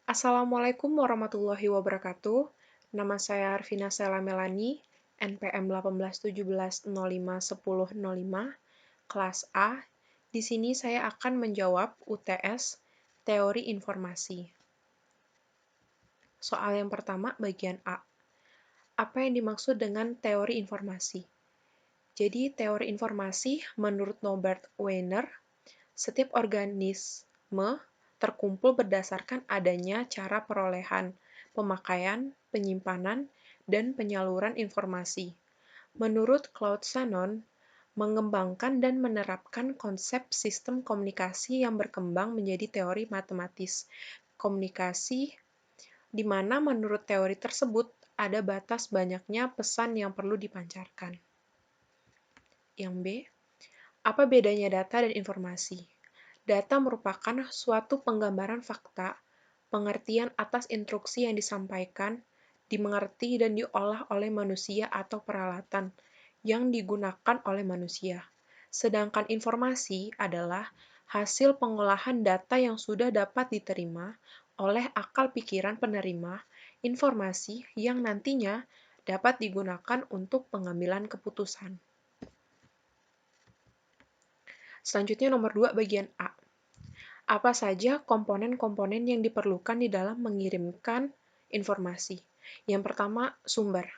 Assalamualaikum warahmatullahi wabarakatuh. Nama saya Arvina Sela Melani, NPM 1817051005, kelas A. Di sini saya akan menjawab UTS Teori Informasi. Soal yang pertama, bagian A. Apa yang dimaksud dengan teori informasi? Jadi, teori informasi menurut Norbert Wiener, setiap organisme terkumpul berdasarkan adanya cara perolehan, pemakaian, penyimpanan, dan penyaluran informasi. Menurut Claude Shannon, mengembangkan dan menerapkan konsep sistem komunikasi yang berkembang menjadi teori matematis komunikasi, di mana menurut teori tersebut ada batas banyaknya pesan yang perlu dipancarkan. Yang B, apa bedanya data dan informasi? Data merupakan suatu penggambaran fakta, pengertian atas instruksi yang disampaikan, dimengerti dan diolah oleh manusia atau peralatan yang digunakan oleh manusia. Sedangkan informasi adalah hasil pengolahan data yang sudah dapat diterima oleh akal pikiran penerima informasi yang nantinya dapat digunakan untuk pengambilan keputusan. Selanjutnya nomor 2 bagian A. Apa saja komponen-komponen yang diperlukan di dalam mengirimkan informasi? Yang pertama, sumber.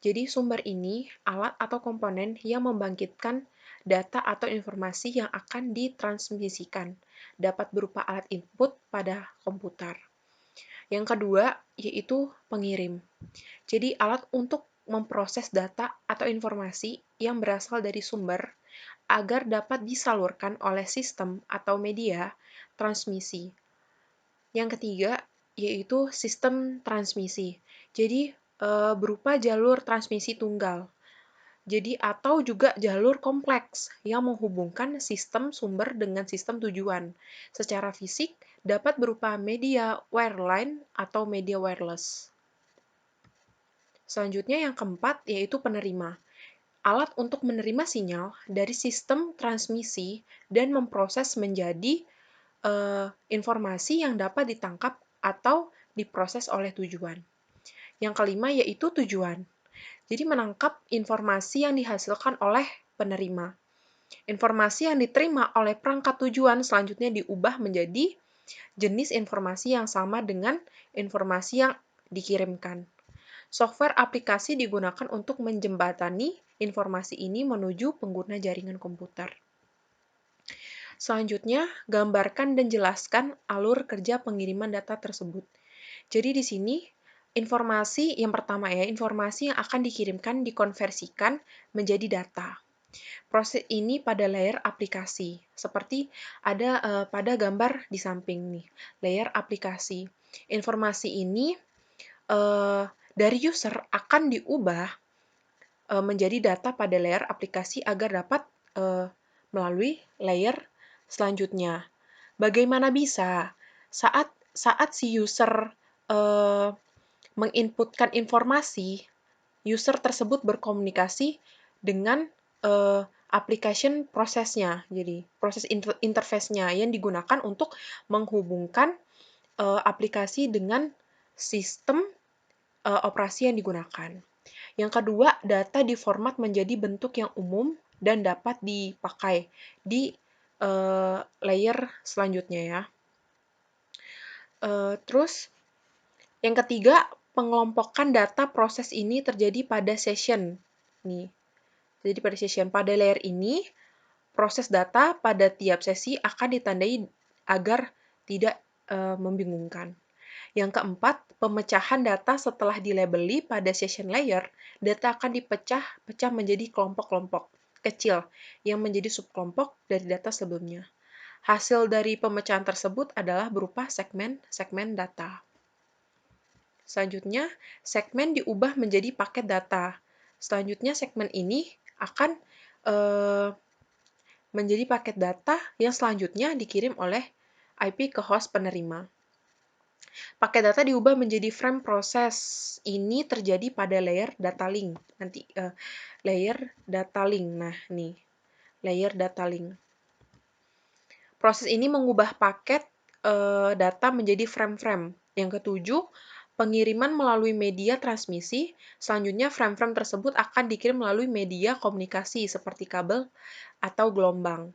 Jadi sumber ini alat atau komponen yang membangkitkan data atau informasi yang akan ditransmisikan, dapat berupa alat input pada komputer. Yang kedua, yaitu pengirim. Jadi alat untuk memproses data atau informasi yang berasal dari sumber agar dapat disalurkan oleh sistem atau media transmisi. Yang ketiga, yaitu sistem transmisi. Jadi, berupa jalur transmisi tunggal. Jadi, atau juga jalur kompleks yang menghubungkan sistem sumber dengan sistem tujuan. Secara fisik, dapat berupa media wireline atau media wireless. Selanjutnya yang keempat, yaitu penerima. Alat untuk menerima sinyal dari sistem transmisi dan memproses menjadi informasi yang dapat ditangkap atau diproses oleh tujuan. Yang kelima yaitu tujuan. Jadi menangkap informasi yang dihasilkan oleh penerima. Informasi yang diterima oleh perangkat tujuan selanjutnya diubah menjadi jenis informasi yang sama dengan informasi yang dikirimkan. Software aplikasi digunakan untuk menjembatani informasi ini menuju pengguna jaringan komputer. Selanjutnya, gambarkan dan jelaskan alur kerja pengiriman data tersebut. Jadi di sini informasi yang pertama ya, informasi yang akan dikirimkan dikonversikan menjadi data. Proses ini pada layer aplikasi, seperti ada pada gambar di samping nih, layer aplikasi. Informasi ini dari user akan diubah menjadi data pada layer aplikasi agar dapat melalui layer selanjutnya. Bagaimana bisa? Saat si user menginputkan informasi, user tersebut berkomunikasi dengan application prosesnya. Jadi, proses interface-nya yang digunakan untuk menghubungkan aplikasi dengan sistem operasi yang digunakan. Yang kedua, data diformat menjadi bentuk yang umum dan dapat dipakai di layer selanjutnya ya. Terus, yang ketiga, pengelompokan data proses ini terjadi pada session. Nih, jadi pada session. Pada layer ini, proses data pada tiap sesi akan ditandai agar tidak membingungkan. Yang keempat, pemecahan data setelah dilabeli pada session layer, data akan dipecah menjadi kelompok-kelompok kecil yang menjadi subkelompok dari data sebelumnya. Hasil dari pemecahan tersebut adalah berupa segmen-segmen data. Selanjutnya, segmen diubah menjadi paket data. Selanjutnya, segmen ini akan menjadi paket data yang selanjutnya dikirim oleh IP ke host penerima. Paket data diubah menjadi frame proses. Ini terjadi pada layer data link. Nanti layer data link. Nah, nih. Layer data link. Proses ini mengubah paket data menjadi frame-frame. Yang ketujuh, pengiriman melalui media transmisi. Selanjutnya, frame-frame tersebut akan dikirim melalui media komunikasi seperti kabel atau gelombang.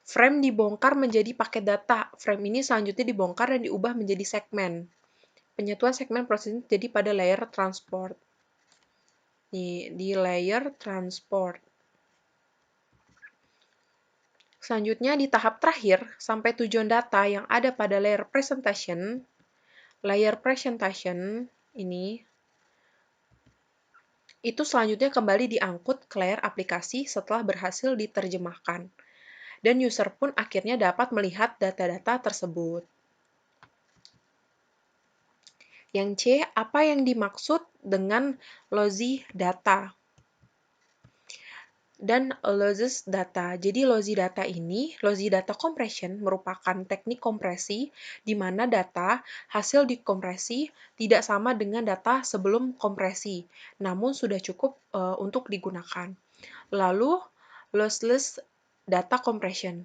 Frame dibongkar menjadi paket data. Frame ini selanjutnya dibongkar dan diubah menjadi segmen. Penyatuan segmen proses jadi pada layer transport. Di layer transport. Selanjutnya di tahap terakhir, sampai tujuan data yang ada pada layer presentation ini, itu selanjutnya kembali diangkut ke layer aplikasi setelah berhasil diterjemahkan. Dan user pun akhirnya dapat melihat data-data tersebut. Yang C, apa yang dimaksud dengan lossy data dan lossless data? Jadi lossy data compression merupakan teknik kompresi di mana data hasil dikompresi tidak sama dengan data sebelum kompresi, namun sudah cukup untuk digunakan. Lalu, lossless data compression.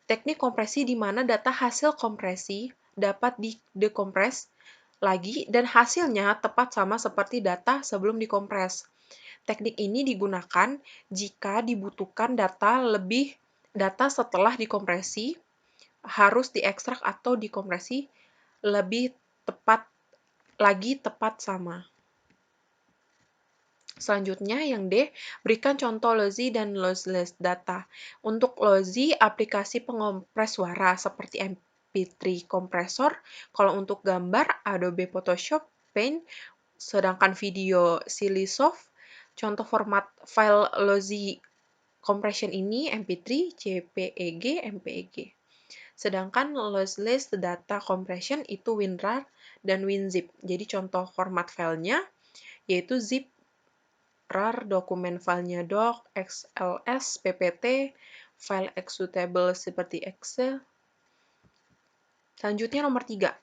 Teknik kompresi di mana data hasil kompresi dapat dekompres lagi dan hasilnya tepat sama seperti data sebelum dikompres. Teknik ini digunakan jika dibutuhkan data setelah dikompresi harus diekstrak atau dikompresi lebih tepat sama. Selanjutnya yang D, berikan contoh lossy dan lossless data. Untuk lossy, aplikasi pengompres suara seperti MP3 kompresor. Kalau untuk gambar, Adobe Photoshop, Paint. Sedangkan video, Sillysoft. Contoh format file lossy compression ini MP3, JPEG, MPEG. Sedangkan lossless data compression itu WinRAR dan WinZip. Jadi contoh format filenya yaitu zip, RAR, dokumen filenya doc, XLS, PPT, file executable seperti Excel. Selanjutnya nomor 3.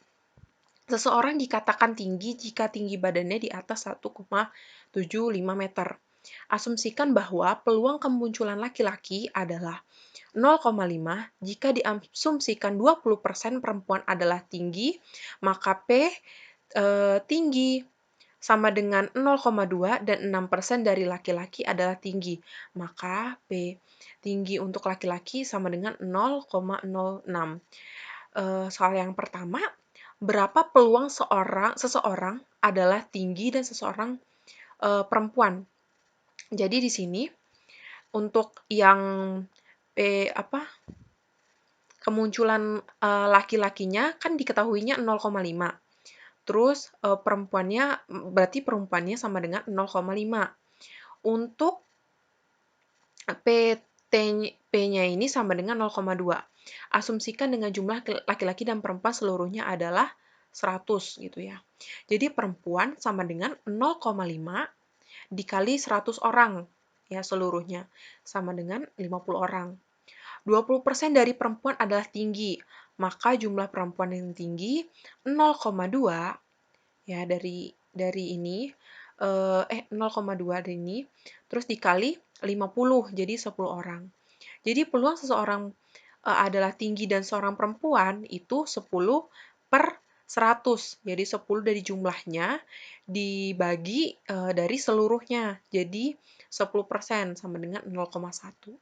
Seseorang dikatakan tinggi jika tinggi badannya di atas 1,75 meter. Asumsikan bahwa peluang kemunculan laki-laki adalah 0,5. Jika diasumsikan 20% perempuan adalah tinggi, maka P tinggi sama dengan 0,2 dan 6% dari laki-laki adalah tinggi. Maka P tinggi untuk laki-laki sama dengan 0,06. Soal yang pertama, berapa peluang seseorang adalah tinggi dan seseorang perempuan? Jadi di sini untuk yang kemunculan laki-lakinya kan diketahuinya 0,5. Terus berarti perempuannya sama dengan 0,5. Untuk P-nya ini sama dengan 0,2. Asumsikan dengan jumlah laki-laki dan perempuan seluruhnya adalah 100 gitu ya. Jadi perempuan sama dengan 0,5 dikali 100 orang ya seluruhnya sama dengan 50 orang. 20% dari perempuan adalah tinggi, maka jumlah perempuan yang tinggi 0,2 ya dari ini 0,2 dari ini terus dikali 50 jadi 10 orang. Jadi peluang seseorang adalah tinggi dan seorang perempuan itu 10 per 100. Jadi 10 dari jumlahnya dibagi dari seluruhnya. Jadi 10% sama dengan 0,1.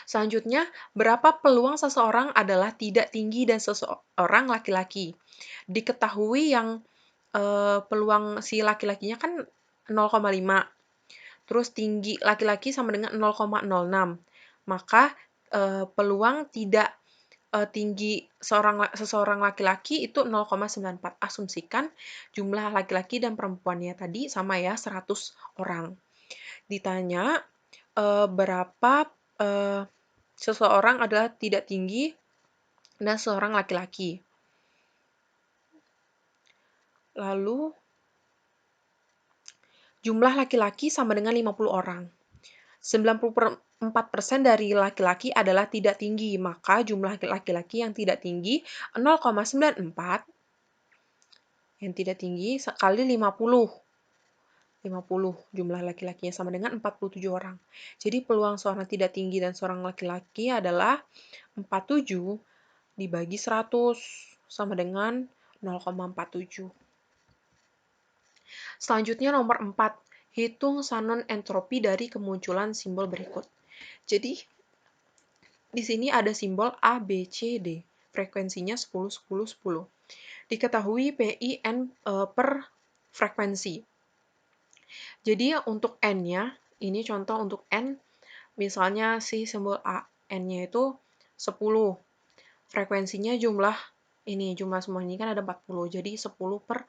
Selanjutnya, berapa peluang seseorang adalah tidak tinggi dan seseorang laki-laki? Diketahui yang peluang si laki-lakinya kan 0,5. Terus tinggi laki-laki sama dengan 0,06. Maka peluang tidak tinggi seseorang laki-laki itu 0,94. Asumsikan jumlah laki-laki dan perempuannya tadi sama ya 100 orang. Ditanya berapa seseorang adalah tidak tinggi dan seorang laki-laki. Lalu jumlah laki-laki sama dengan 50 orang. 94% dari laki-laki adalah tidak tinggi, maka jumlah laki-laki yang tidak tinggi 0,94 yang tidak tinggi sekali 50. 50 jumlah laki-lakinya sama dengan 47 orang. Jadi peluang seorang tidak tinggi dan seorang laki-laki adalah 47 dibagi 100. sama dengan 0,47. Selanjutnya nomor 4, hitung Shannon entropi dari kemunculan simbol berikut. Jadi, di sini ada simbol A, B, C, D. Frekuensinya 10, 10, 10. Diketahui PIN per frekuensi. Jadi untuk N-nya, ini contoh untuk N, misalnya si simbol A, N-nya itu 10. Frekuensinya jumlah semua ini kan ada 40, jadi 10 per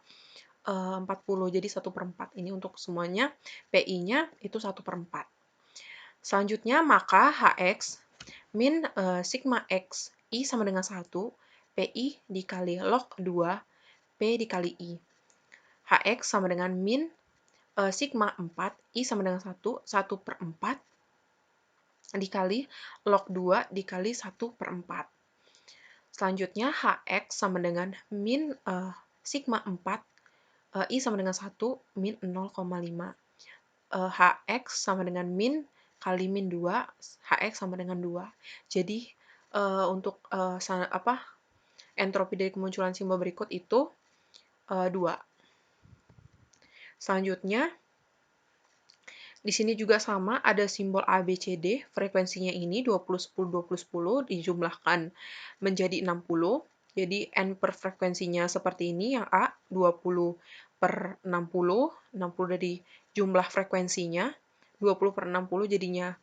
40, jadi 1/4. Ini untuk semuanya, PI-nya itu 1/4. Selanjutnya, maka HX min sigma X I sama dengan 1, PI dikali log 2, P dikali I. HX sama dengan min sigma 4, I sama dengan 1, 1/4, dikali log 2 dikali 1/4. Selanjutnya, HX sama dengan min sigma 4, I sama dengan 1, min 0,5. HX sama dengan min kali min 2, HX sama dengan 2. Jadi, untuk entropi dari kemunculan simbol berikut itu 2. Selanjutnya, di sini juga sama, ada simbol ABCD, frekuensinya ini 20, 10, 20, 10, dijumlahkan menjadi 60. Jadi N per frekuensinya seperti ini, yang A 20 per 60, 60 dari jumlah frekuensinya, 20 per 60 jadinya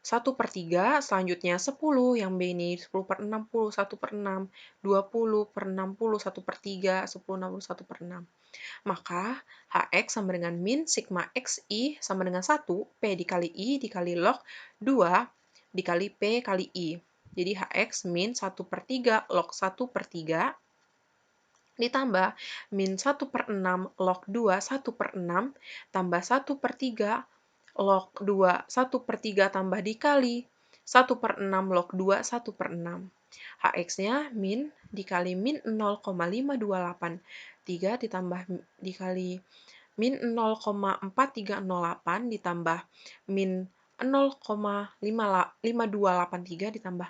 1/3, selanjutnya 10, yang B ini 10 per 60, 1 per 6, 20 per 60, 1/3, 10, 60, 1 per 6. Maka HX sama dengan min sigma XI sama dengan 1, P dikali I dikali log 2 dikali P kali I. Jadi HX min 1/3 log 1/3 ditambah min 1/6 log 2 1/6 tambah 1/3 log 2 1/3 tambah dikali 1/6 log 2 1/6. HX-nya min dikali min 0,5283 ditambah dikali min 0,4308 ditambah min 0,5283 ditambah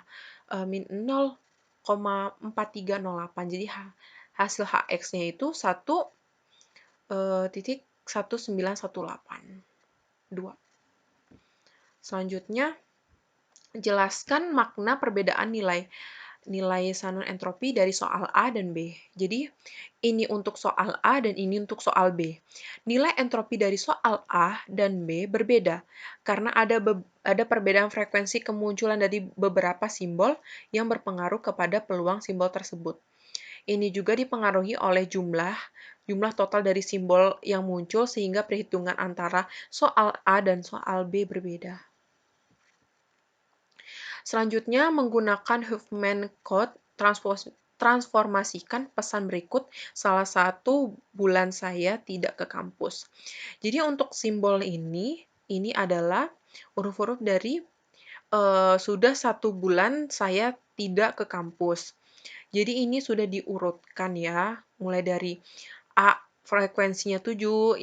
min 0,4308. Jadi hasil HX-nya itu 1,1918. Selanjutnya, jelaskan makna perbedaan nilai Shannon entropi dari soal A dan B. Jadi, ini untuk soal A dan ini untuk soal B. Nilai entropi dari soal A dan B berbeda karena ada perbedaan frekuensi kemunculan dari beberapa simbol yang berpengaruh kepada peluang simbol tersebut. Ini juga dipengaruhi oleh jumlah total dari simbol yang muncul sehingga perhitungan antara soal A dan soal B berbeda. Selanjutnya, menggunakan Huffman Code, transformasikan pesan berikut salah satu bulan saya tidak ke kampus. Jadi untuk simbol ini adalah huruf-huruf dari sudah 1 bulan saya tidak ke kampus. Jadi ini sudah diurutkan ya, mulai dari A frekuensinya 7,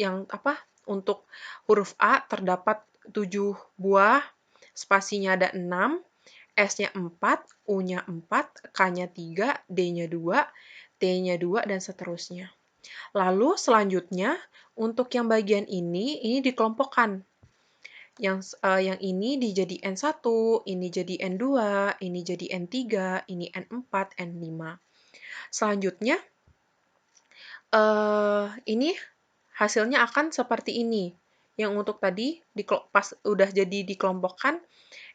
untuk huruf A terdapat 7 buah, spasinya ada 6, S-nya 4, U-nya 4, K-nya 3, D-nya 2, T-nya 2, dan seterusnya. Lalu selanjutnya, untuk yang bagian ini dikelompokkan. Yang ini dijadi N1, ini jadi N2, ini jadi N3, ini N4, N5. Selanjutnya, ini hasilnya akan seperti ini. Yang untuk tadi, pas udah jadi dikelompokkan,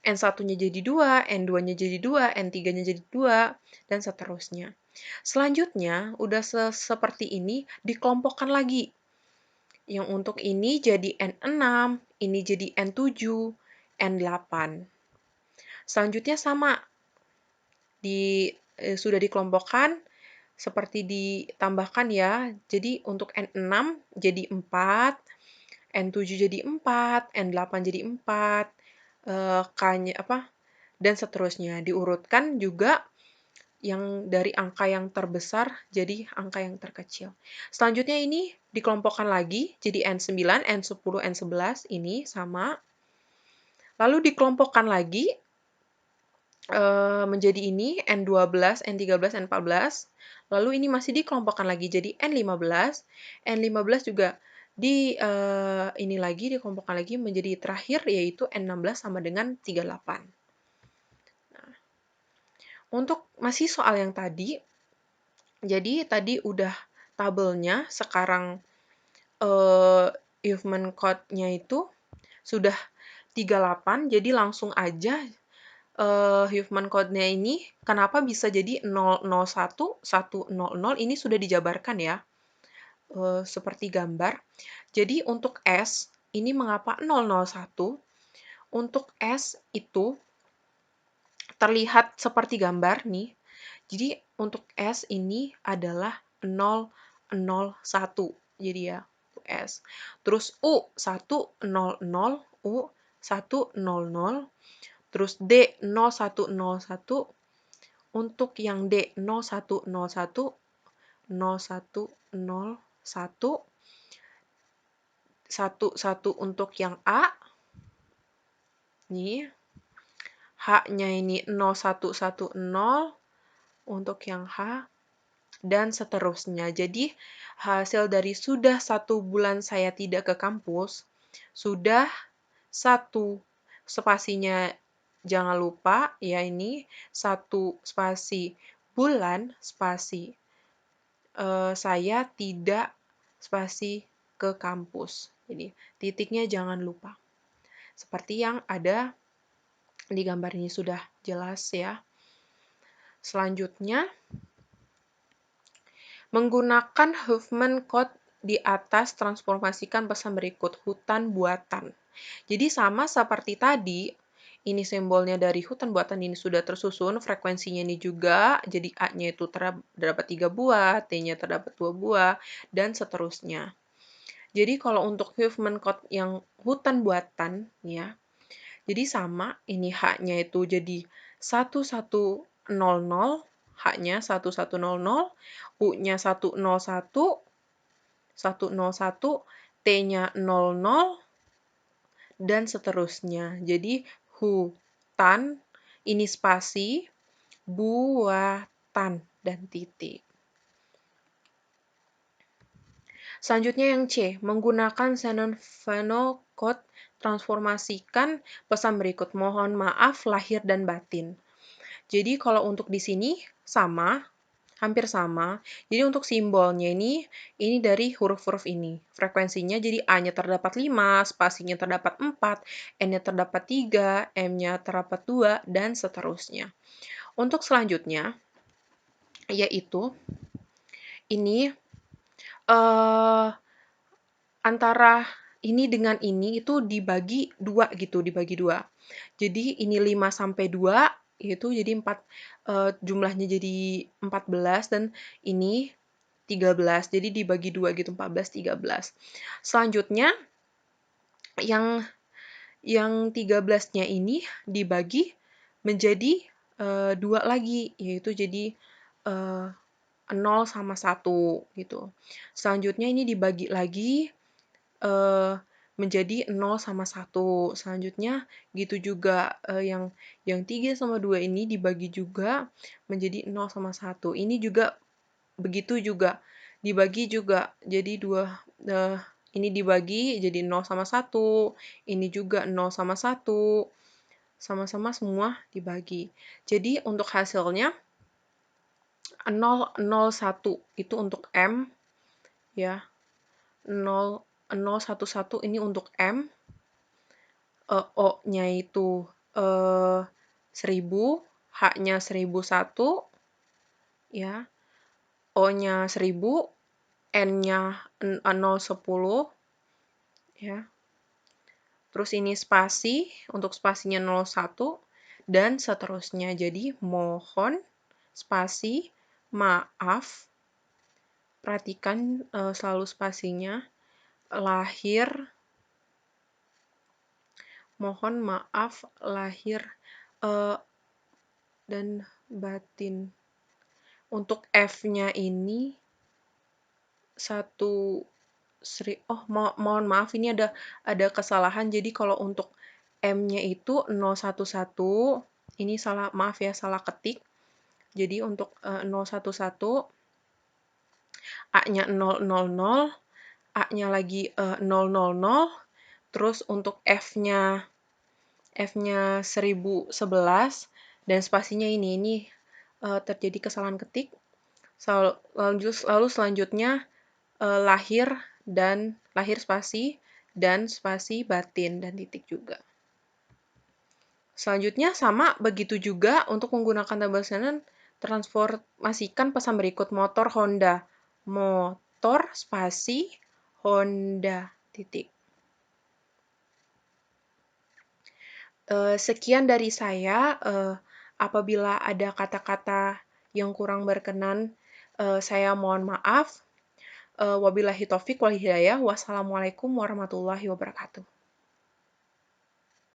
N1-nya jadi 2, N2-nya jadi 2, N3-nya jadi 2, dan seterusnya. Selanjutnya, udah seperti ini, dikelompokkan lagi. Yang untuk ini jadi N6, ini jadi N7, N8. Selanjutnya sama, sudah dikelompokkan, seperti ditambahkan ya. Jadi untuk N6 jadi 4, N7 jadi 4, N8 jadi 4, K-nya dan seterusnya. Diurutkan juga yang dari angka yang terbesar jadi angka yang terkecil. Selanjutnya ini dikelompokkan lagi jadi N9, N10, N11 ini sama. Lalu dikelompokkan lagi menjadi ini N12, N13, N14, lalu ini masih dikelompokkan lagi jadi N15, N15 juga ini lagi dikelompokkan lagi menjadi terakhir yaitu N16 sama dengan 38. Nah, untuk masih soal yang tadi, jadi tadi udah tabelnya, sekarang Huffman code-nya itu sudah 38, jadi langsung aja Huffman code-nya ini kenapa bisa jadi 001, 100 ini sudah dijabarkan ya, seperti gambar. Jadi untuk S, ini mengapa 001? Untuk S itu terlihat seperti gambar nih. Jadi untuk S ini adalah 001. Jadi ya, S. Terus U 100, U 100, terus D 0101. Untuk yang D 0101, 0101, 11 untuk yang A, nih, H-nya ini 0110 untuk yang H, dan seterusnya. Jadi, hasil dari sudah 1 bulan saya tidak ke kampus, sudah 1 spasinya jangan lupa ya ini 1 spasi bulan spasi saya tidak spasi ke kampus. Jadi titiknya jangan lupa. Seperti yang ada di gambar ini sudah jelas ya. Selanjutnya, menggunakan Huffman Code di atas transformasikan pesan berikut hutan buatan. Jadi sama seperti tadi, ini simbolnya dari hutan buatan ini sudah tersusun, frekuensinya ini juga, jadi A-nya itu terdapat 3 buah, T-nya terdapat 2 buah, dan seterusnya. Jadi kalau untuk Huffman Code yang hutan buatan, ya, jadi sama, ini H-nya itu jadi 1100, H-nya 1100, U-nya 101, 101, T-nya 00, dan seterusnya. Jadi hutan, ini spasi, buatan, dan titik. Selanjutnya yang C, menggunakan Shannon-Fano code transformasikan pesan berikut. Mohon maaf lahir dan batin. Jadi kalau untuk di sini sama, hampir sama. Jadi untuk simbolnya ini dari huruf-huruf ini. Frekuensinya jadi A-nya terdapat 5, spasinya terdapat 4, N-nya terdapat 3, M-nya terdapat 2, dan seterusnya. Untuk selanjutnya, yaitu ini antara ini dengan ini itu dibagi 2 gitu, dibagi 2. Jadi ini 5 sampai 2, itu jadi 4, jumlahnya jadi 14 dan ini 13. Jadi dibagi 2 gitu, 14, 13. Selanjutnya yang 13-nya ini dibagi menjadi 2 lagi, yaitu jadi 0 sama 1 gitu. Selanjutnya ini dibagi lagi menjadi 0 sama 1. Selanjutnya gitu juga, yang 3 sama 2 ini dibagi juga menjadi 0 sama 1. Ini juga begitu juga, dibagi juga jadi 2, ini dibagi jadi 0 sama 1, ini juga 0 sama 1, sama-sama semua dibagi. Jadi untuk hasilnya 0, 0, 1 itu untuk M, ya. 0, 0, 1, 1 ini untuk M, O-nya itu 1000, H-nya 1001, ya, O-nya 1000, N-nya 010, ya. Terus ini spasi, untuk spasinya 01, dan seterusnya. Jadi mohon spasi, maaf, perhatikan selalu spasinya, lahir, mohon maaf lahir dan batin. Untuk F-nya ini mohon maaf ini ada kesalahan. Jadi kalau untuk M-nya itu 011, ini maaf ya, salah ketik. Jadi untuk 011, A-nya 000, A-nya lagi 000, terus untuk F-nya 1011, dan spasinya ini terjadi kesalahan ketik. Lalu selanjutnya lahir spasi, dan spasi batin, dan titik juga. Selanjutnya sama begitu juga untuk menggunakan tabel senen, transformasikan pesan berikut: motor Honda. Motor spasi Honda, titik. Sekian dari saya. Apabila ada kata-kata yang kurang berkenan, saya mohon maaf. Wabillahi taufik wal hidayah. Wassalamualaikum warahmatullahi wabarakatuh.